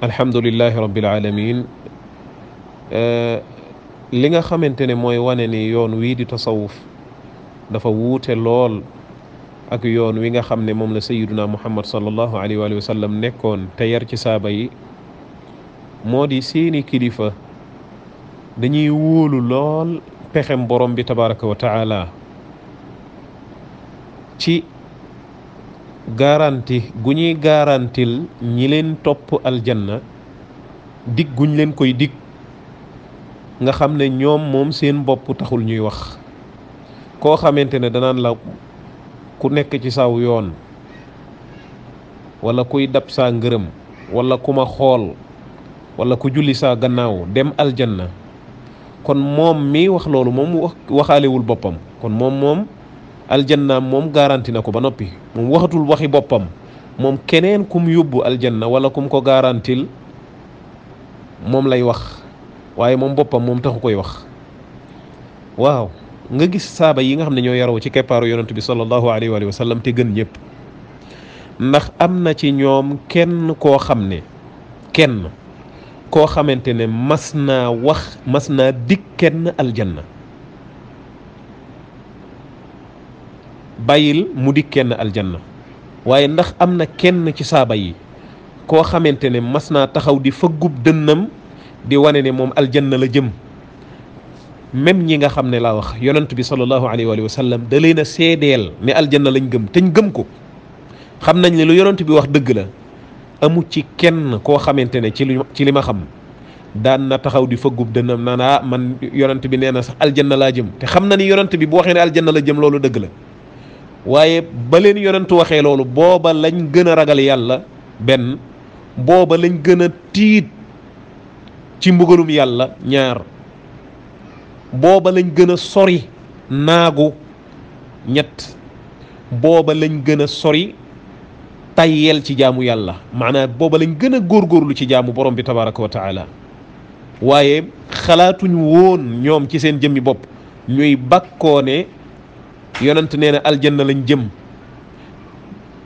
alhamdulillahi rabbil alamin li nga xamante ne mooy wane ni yoon wii di tasawuf dafa wuute lool ak yoon wi nga xam ne moom la sayyiduna muhammad sallallahu alayhi wa sallam nekkoon te yar ci saaba yi moo di seeni kilifa dañuy wóolu lool pexem borom bi tabaraka wa taala ci garanti gu ñuy garantil ñi leen topp aljanna dig guñ leen koy dig nga xam ne ñoom moom seen bopp taxul ñuy wax koo xamante ne danaan la ku nekk ci saw yoon wala kuy dab saa ngërëm wala ku ma xool wala ku julli saa gannaaw dem aljanna kon moom mi wax loolu moom waxaalewul boppam kon moom aljanna moom garanti na ko ba noppi moom waxatul waxi boppam moom keneen kum yóbbu aljanna wala kum ko garantil moom lay wax waaye moom boppam moom taxu koy wax. waaw nga gis saaba yi nga xam ne ñoo yaroo ci keppaaru yonent bi sallallahu alayhi wa sallam te gën ñëpp ndax am na ci ñoom kenn koo xam ne koo xamante ne mas naa dig kenn aljanna bàyyil mu dig kenn aljanna waaye ndax am na kenn ci saaba yi koo xamante ne mas naa taxaw di fëggub dënnam di wane ne moom aljanna la jëm. même ñi nga xam ne laa wax yonent bi sallallahu alayhi wa sallam da leen a seedeel ne aljanna lañ gëm te ñu gëm ko xam nañ ne lu yonent bi wax dëgg la amu ci kenn koo xamante ne ci li ma xam daan na taxaw di fëggub dënnam naan man yonent bi nee na sax aljanna laa jëm te xam na ni yonent bi bu waxee ne aljanna la jëm loolu dëgg la waaye ba leen yonent waxee loolu booba lañ gën a ragal yàlla benn booba lañ gën a tiit ci mbugalum yàlla ñaar booba lañ gën a sori naagu ñett booba lañ gën a sori tayyel ci jaamu yàlla maanaam booba lañ gën a góorgóorlu ci jaamu borom bi tabaraka wa taala waaye xalaatuñ woon ñoom ci seen jëmmi bopp ñuy bakkoo ne yonent nee na aljanna lañ jëm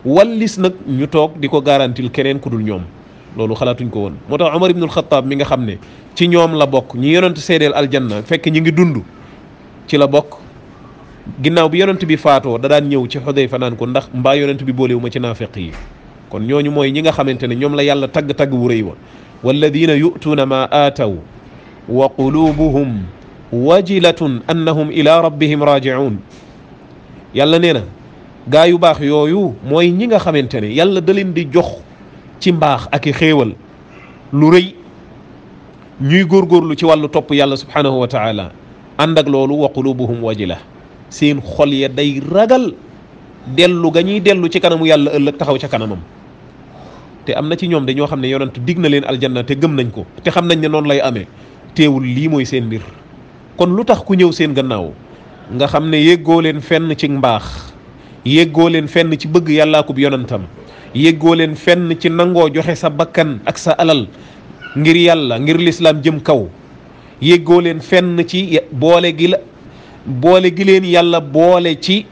wallis nag ñu toog di ko garantil keneen ku dul ñoom loolu xalaatuñ ko woon moo tax Umar ibnul Xattaab mi nga xam ne ci ñoom la bokk ñi yonent seedeel aljanna fekk ñi ngi dund ci la bokk ginnaaw bi yonent bi faatoo da daan ñëw ci Xudayfa naan ko ndax mbaa yonent bi boolewu ma ci naafeq yi kon ñooñu mooy ñi nga xamante ne ñoom la yàlla tagg-tagg wu rëy wa walladina yu'tuuna ma aataw wa qulubuhum wajilatun annahum ila rabbihim raji'un yàlla nee na gaa yu baax yooyu mooy ñi nga xamante ne yàlla da leen di jox ci mbaax ak i xéewal lu rëy ñuy góorgóorlu ci wàllu topp yàlla subhanahu wa taala ànd ak loolu wa qulubuhum wajila seen xol ya day ragal dellu ga ñuy dellu ci kanamu yàlla ëllëg taxaw ca kanamam te am na ci ñoom dañoo xam ne yonent dig na leen aljanna te gëm nañ ko te xam nañ ne noonu lay amee teewul lii mooy seen mbir kon lu tax ku ñëw seen gannaaw nga xam ne yéggoo leen fenn ci mbaax yéggoo leen fenn ci bëgg yàllaa ko yonentam yéggoo leen fenn ci nangoo joxe sa bakkan ak sa alal ngir yàlla ngir lislaam jëm kaw yéggoo leen fenn ci boole gi leen yàlla boole ci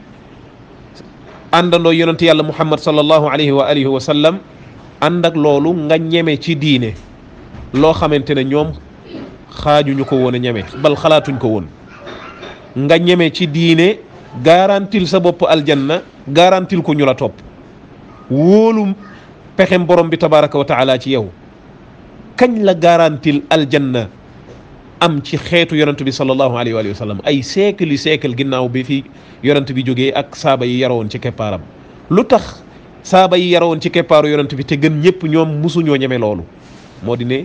àndandoo yonent yàlla muhammad sallallahu alayhi wa alihi wa sallam ànd ak loolu nga ñeme ci diine loo xamante ne ñoom xaajuñu ko woon a ñeme bal xalaatuñ ko woon nga ñeme ci diine garantil sa bopp aljanna garantil ko ñu la topp wóolu pexem borom bi tabaraka wa taala ci yow kañ la garantil aljanna am ci xeetu yonent bi sallallahu alayhi wa sallam ay siècle ginnaaw bi fi yonent bi jógee ak saaba yi yarawoon ci keppaaram lu tax saaba yi yarawoon ci keppaaru yonent bi te gën ñëpp ñoom musuñoo ñeme loolu moo di ne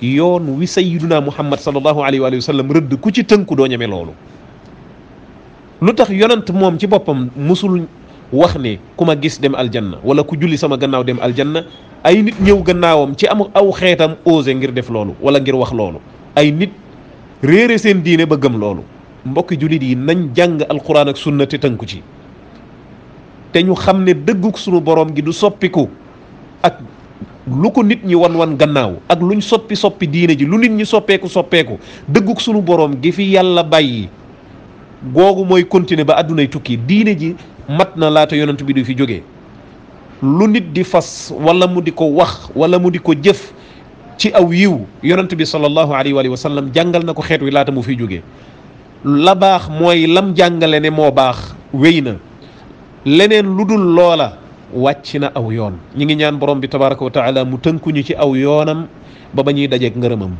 yoon wi sayyiduna muhammad sallallahu alayhi wa sallam rëdd ku ci tënku doo ñeme loolu lu tax yonent moom ci boppam musul wax ne ku ma gis dem aljanna wala ku julli sama gannaaw dem aljanna ay nit ñëw gannaawam ci am aw xeetam osé ngir def loolu wala ngir wax loolu ay nit réere seen diine ba gëm loolu mbokki jullit yi nañ jàng alquran ak sunna te tënku ci te ñu xam ne dëgguk sunu borom gi du soppiku ak lu ko nit ñi wan gannaaw ak luñ soppi diine ji lu nit ñi soppeeku dëgguk sunu borom gi fi yàlla bàyyi googu mooy continuer ba àddunay tukki diine ji mat na laata yonent bi du fi jógee lu nit di fas wala mu di ko wax wala mu di ko jëf ci aw yiw yonent bi sallallahu alayhi wa sallam jàngal na ko xeet wi laata mu fiy jógee. la baax mooy lam jàngale ne moo baax wéy na, leneen lu dul loola wàcc na aw yoon. ñi ngi ñaan borom bi tabaraka wa taala mu tënkuñu ci aw yoonam ba ba ñuy dajeeg ngërëmam.